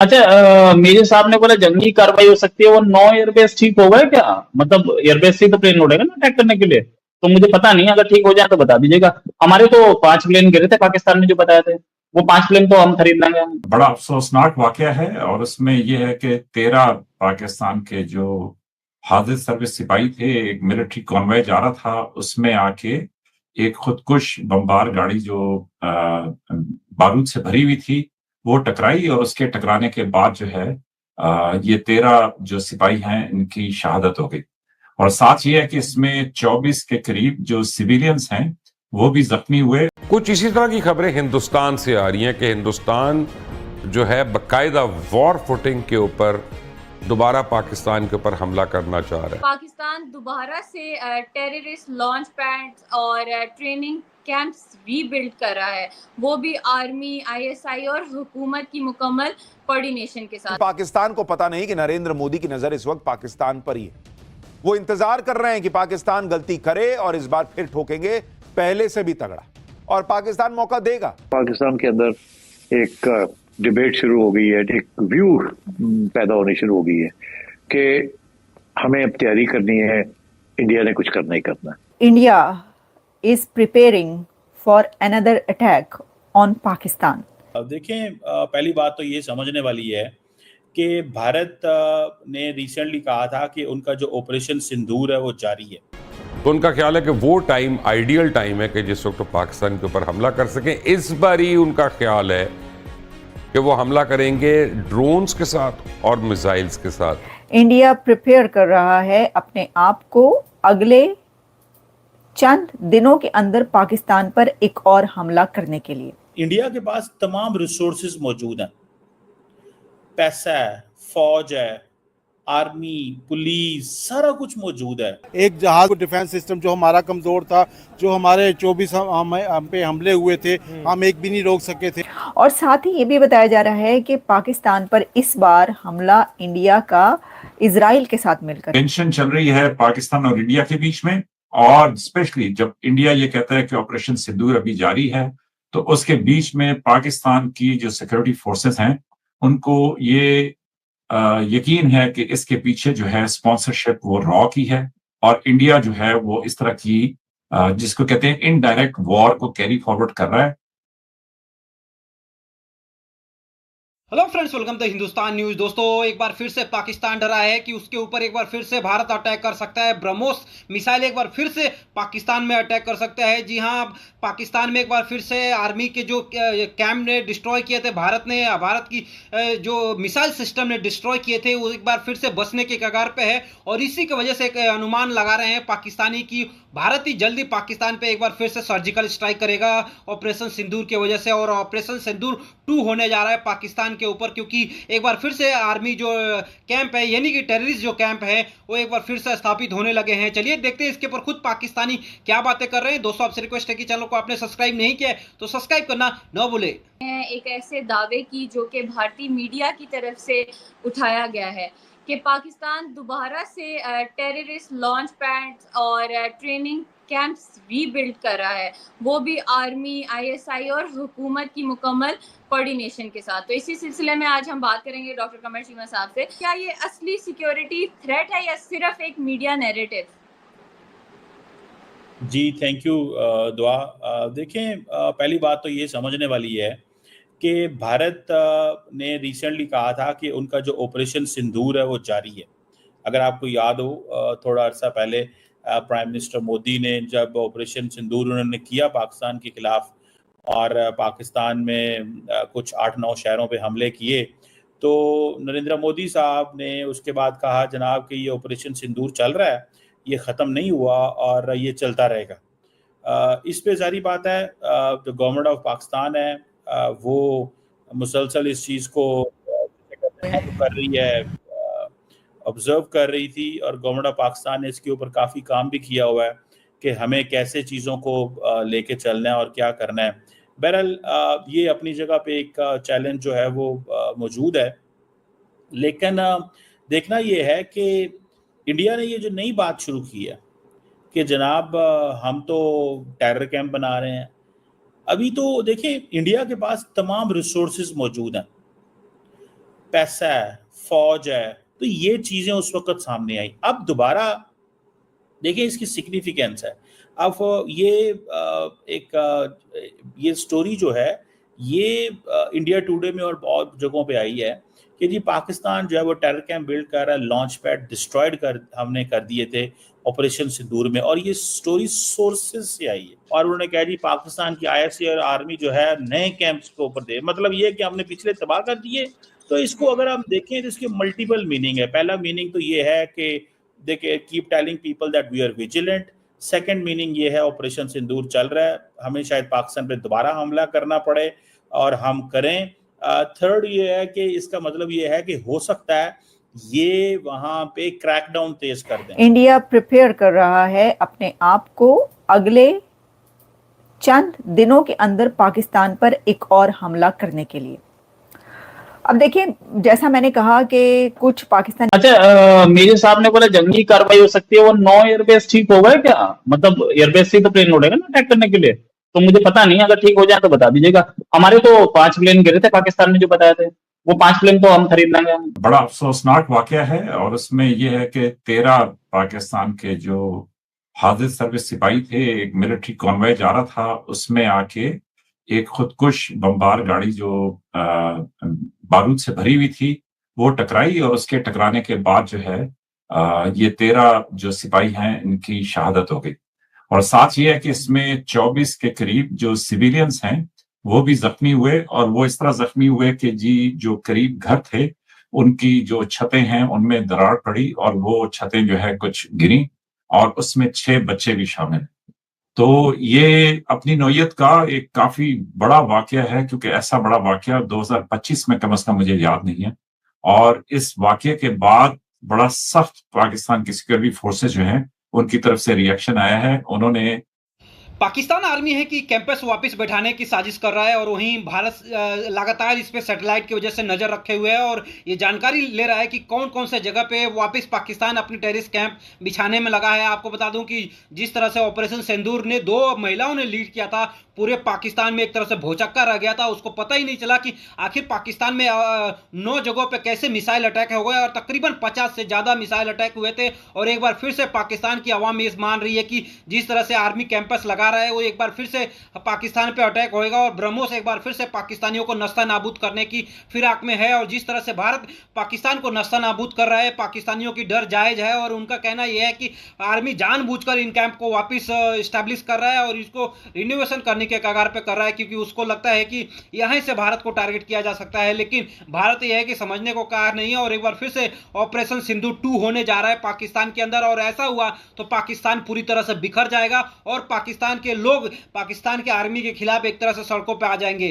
अच्छा, मेजर साहब ने बोला जंगी कार्रवाई हो सकती है, वो 9 एयरबेस ठीक होगा क्या? मतलब एयरबेस से ही तो प्लेन उड़ेगा ना अटैक करने के लिए। तो मुझे पता नहीं, अगर ठीक हो जाए तो बता दीजिएगा। हमारे तो 5 प्लेन गिरे थे पाकिस्तान ने जो बताए थे, वो 5 प्लेन तो हम खरीद लेंगे। बड़ा अफसोसनाक वाकया है और उसमें यह है कि 13 पाकिस्तान के जो हाफिज सर्विस सिपाही थे, एक मिलिट्री कॉन्वॉय जा रहा था, उसमें आके एक खुदकुश बमबार गाड़ी जो बारूद से भरी हुई थी वो टकराई और उसके टकराने के बाद जो है ये 13 जो सिपाही हैं इनकी शहादत हो गई। और साथ ही है कि इसमें 24 के करीब जो सिविलियंस हैं वो भी जख्मी हुए। कुछ इसी तरह की खबरें हिंदुस्तान से आ रही हैं कि हिंदुस्तान जो है बकायदा वॉर फुटिंग के ऊपर दोबारा पाकिस्तान के ऊपर हमला करना चाह रहा है। पाकिस्तान दोबारा से टेररिस्ट लॉन्च पैड्स और ट्रेनिंग कैंप्स रीबिल्ड कर रहा है, वो भी आर्मी, आईएसआई और हुकूमत की मुकम्मल कोऑर्डिनेशन के साथ। पाकिस्तान को पता नहीं कि नरेंद्र मोदी की नजर इस वक्त पाकिस्तान पर ही है। वो इंतजार कर रहे हैं कि पाकिस्तान गलती करे और इस बार फिर ठोकेंगे पहले से भी तगड़ा, और पाकिस्तान मौका देगा। पाकिस्तान के अंदर एक डिबेट शुरू हो गई है, एक व्यू पैदा होनी शुरू हो गई है कि हमें अब तैयारी करनी है, इंडिया ने कुछ करना ही करना है। India is preparing for another attack on Pakistan. अब देखें, पहली बात तो ये समझने वाली है कि भारत ने रिसेंटली कहा था कि उनका जो ऑपरेशन सिंदूर है वो जारी है। तो उनका ख्याल है कि वो टाइम आइडियल टाइम है कि जिस वक्त तो पाकिस्तान के ऊपर हमला कर सकें। इस बार ही उनका ख्याल है कि वो हमला करेंगे ड्रोन्स के साथ और मिसाइल्स के साथ। इंडिया प्रिपेयर कर रहा है अपने आप को अगले चंद दिनों के अंदर पाकिस्तान पर एक और हमला करने के लिए। इंडिया के पास तमाम रिसोर्सेज मौजूद हैं, पैसा है, फौज है, आर्मी, पुलिस, सारा कुछ मौजूद है। एक जहाज डिफेंस सिस्टम जो हमारा कमजोर था, जो हमारे 24 हम पे हमले हुए थे, हम एक भी नहीं रोक सके थे। और साथ ही ये भी बताया जा रहा है कि पाकिस्तान पर इस बार हमला इंडिया का इजराइल के साथ मिलकर। टेंशन चल रही है पाकिस्तान और इंडिया के बीच में, और स्पेशली जब इंडिया ये कहता है कि ऑपरेशन सिंदूर अभी जारी है, तो उसके बीच में पाकिस्तान की जो सिक्योरिटी फोर्सेस हैं उनको ये यकीन है कि इसके पीछे जो है स्पॉन्सरशिप वो रॉ की है, और इंडिया जो है वो इस तरह की जिसको कहते हैं इनडायरेक्ट वॉर को कैरी फॉरवर्ड कर रहा है। Hello friends, welcome to Hindustan news. दोस्तों, एक बार फिर से पाकिस्तान डरा है कि उसके ऊपर एक बार फिर से भारत अटैक कर सकता है। ब्रह्मोस मिसाइल एक बार फिर से पाकिस्तान में अटैक कर सकता है। जी हां, पाकिस्तान में एक बार फिर से आर्मी के जो कैंप ने डिस्ट्रॉय किए थे, भारत की जो मिसाइल सिस्टम ने डिस्ट्रॉय किए थे, वो एक बार फिर से बचने के कगार पे है। और इसी की वजह से एक अनुमान लगा रहे हैं पाकिस्तानी की भारत ही जल्दी पाकिस्तान पे एक बार फिर से सर्जिकल स्ट्राइक करेगा ऑपरेशन सिंदूर की वजह से। और ऑपरेशन सिंदूर 2 होने जा रहा है पाकिस्तान के ऊपर, क्योंकि एक बार फिर से आर्मी जो कैंप है, यानी कि टेररिस्ट जो कैंप है, वो एक बार फिर से स्थापित होने लगे हैं। चलिए देखते हैं इसके ऊपर खुद पाकिस्तानी क्या बातें कर रहे हैं। दोस्तों, आपसे रिक्वेस्ट है कि चैनल को आपने सब्सक्राइब नहीं किया है तो सब्सक्राइब करना न भूले। एक ऐसे दावे की जो कि भारतीय मीडिया की तरफ से उठाया गया है कि पाकिस्तान दोबारा से टेररिस्ट लॉन्च पैड्स और ट्रेनिंग कैंप्स रीबिल्ड कर रहा है, वो भी आर्मी, आईएसआई और हुकूमत की मुकम्मल कोऑर्डिनेशन के साथ। तो इसी सिलसिले में आज हम बात करेंगे डॉक्टर कमर चीमा साहब से, क्या ये असली सिक्योरिटी थ्रेट है या सिर्फ एक मीडिया नैरेटिव? जी, थैंक यू दुआ। देखें, पहली बात तो ये समझने वाली है कि भारत ने रिसेंटली कहा था कि उनका जो ऑपरेशन सिंदूर है वो जारी है। अगर आपको याद हो, थोड़ा अर्सा पहले प्राइम मिनिस्टर मोदी ने जब ऑपरेशन सिंदूर उन्होंने किया पाकिस्तान के खिलाफ और पाकिस्तान में कुछ 8-9 शहरों पे हमले किए, तो नरेंद्र मोदी साहब ने उसके बाद कहा जनाब कि ये ऑपरेशन सिंदूर चल रहा है, ये ख़त्म नहीं हुआ और ये चलता रहेगा। इस पे जारी बात है जो गवर्नमेंट ऑफ पाकिस्तान है वो मुसलसल इस चीज़ को कर रही है, ऑब्जर्व कर रही थी, और गवर्नमेंट ऑफ पाकिस्तान ने इसके ऊपर काफ़ी काम भी किया हुआ है कि हमें कैसे चीज़ों को लेके चलना है और क्या करना है। बहरहाल ये अपनी जगह पे एक चैलेंज जो है वो मौजूद है, लेकिन देखना ये है कि इंडिया ने ये जो नई बात शुरू की है कि जनाब हम तो टेरर कैंप बना रहे हैं। अभी तो देखिए, इंडिया के पास तमाम रिसोर्सेज मौजूद हैं, पैसा है, फौज है, तो ये चीजें उस वक्त सामने आई। अब दोबारा देखिए इसकी सिग्निफिकेंस है। अब ये स्टोरी जो है ये इंडिया टुडे में और बहुत जगहों पे आई है कि जी पाकिस्तान जो है वो टेरर कैंप बिल्ड कर रहा है, लॉन्च पैड डिस्ट्रॉयड हमने कर दिए थे ऑपरेशन सिंदूर में, और ये स्टोरी सोर्सेज से आई है। और उन्होंने कहा जी पाकिस्तान की IRC और आर्मी जो है नए कैंप्स के ऊपर दे, मतलब ये कि हमने पिछले तबाह कर दिए। तो इसको अगर हम देखें तो इसके मल्टीपल मीनिंग है। पहला मीनिंग तो ये है कि देखिए keep telling people that we are vigilant. Second meaning ये है ऑपरेशन सिंदूर चल रहा है, हमें शायद पाकिस्तान पे दोबारा हमला करना पड़े और हम करें। थर्ड ये है कि इसका मतलब ये है कि हो सकता है ये वहां पे क्रैकडाउन तेज कर दें। इंडिया प्रिपेयर कर रहा है अपने आप को अगले चंद दिनों के अंदर पाकिस्तान पर एक और हमला करने के लिए। अब देखिए जैसा मैंने कहा कि कुछ पाकिस्तान मेरे साहब ने बोला जंगी कार्रवाई हो सकती है, वो 9 एयरबेस ठीक हो गए क्या? मतलब एयरबेस से तो प्लेन उड़ेगा ना अटैक करने के लिए, तो मुझे पता नहीं, अगर ठीक हो जाए तो बता दीजिएगा। हमारे तो 5 प्लेन गिरे थे पाकिस्तान ने जो बताए थे, वो 5 प्लेन तो हम खरीद लेंगे। बड़ा अफसोसनाक वाकया है, और उसमें यह है कि 13 पाकिस्तान के जो हाजिर सर्विस सिपाही थे, एक मिलिट्री कॉन्वॉय जा रहा था, उसमें आके एक खुदकुश बमबार गाड़ी जो बारूद से भरी हुई थी वो टकराई, और उसके टकराने के बाद जो है ये 13 जो सिपाही हैं इनकी शहादत हो गई। और साथ ये है कि इसमें 24 के करीब जो सिविलियंस हैं वो भी जख्मी हुए, और वो इस तरह जख्मी हुए कि जी जो करीब घर थे उनकी जो छतें हैं उनमें दरार पड़ी, और वो छतें जो है कुछ गिरी, और उसमें 6 बच्चे भी शामिल। तो ये अपनी नौयत का एक काफी बड़ा वाकया है, क्योंकि ऐसा बड़ा वाकया 2025 में कम से कम मुझे याद नहीं है। और इस वाकये के बाद बड़ा सख्त पाकिस्तान की सिक्योरिटी फोर्सेस जो हैं उनकी तरफ से रिएक्शन आया है। उन्होंने पाकिस्तान आर्मी है कि कैंपस वापस बैठाने की साजिश कर रहा है, और वहीं भारत लगातार इस पे सैटेलाइट की वजह से नजर रखे हुए है और ये जानकारी ले रहा है कि कौन कौन से जगह पे वापस पाकिस्तान अपनी टेररिस्ट कैंप बिछाने में लगा है। आपको बता दूं कि जिस तरह से ऑपरेशन सिंदूर ने 2 महिलाओं ने लीड किया था, पूरे पाकिस्तान में एक तरह से भौचक्का रह गया था। उसको पता ही नहीं चला कि आखिर पाकिस्तान में 9 जगहों पे कैसे मिसाइल अटैक हो गए, और तकरीबन 50 से ज्यादा मिसाइल अटैक हुए थे। और एक बार फिर से पाकिस्तान की आवाम ये मान रही है कि जिस तरह से आर्मी कैंपस लगा रहा है वो एक बार फिर से पाकिस्तान पे अटैक होएगा, और ब्रह्मोस एक बार फिर से पाकिस्तानियों को नस्ता नाबूद करने की फिराक में है। और जिस तरह से भारत पाकिस्तान को नस्ता नाबूद कर रहा है, पाकिस्तानियों की डर जायज है, और उनका कहना यह है कि आर्मी जानबूझकर इन कैंप को वापस स्टैब्लिश कर रहा है और इसको रिन्यूएशन करने के कगार पे कर रहा है, क्योंकि उसको लगता है कि यहीं से भारत को टारगेट किया जा सकता है। लेकिन भारत यह है कि समझने को कार नहीं है, और एक बार फिर से ऑपरेशन सिंदूर 2 होने जा रहा है पाकिस्तान के अंदर। और ऐसा हुआ तो पाकिस्तान पूरी तरह से बिखर जाएगा, और पाकिस्तान के लोग पाकिस्तान के आर्मी के खिलाफ एक तरह से सड़कों पे आ जाएंगे।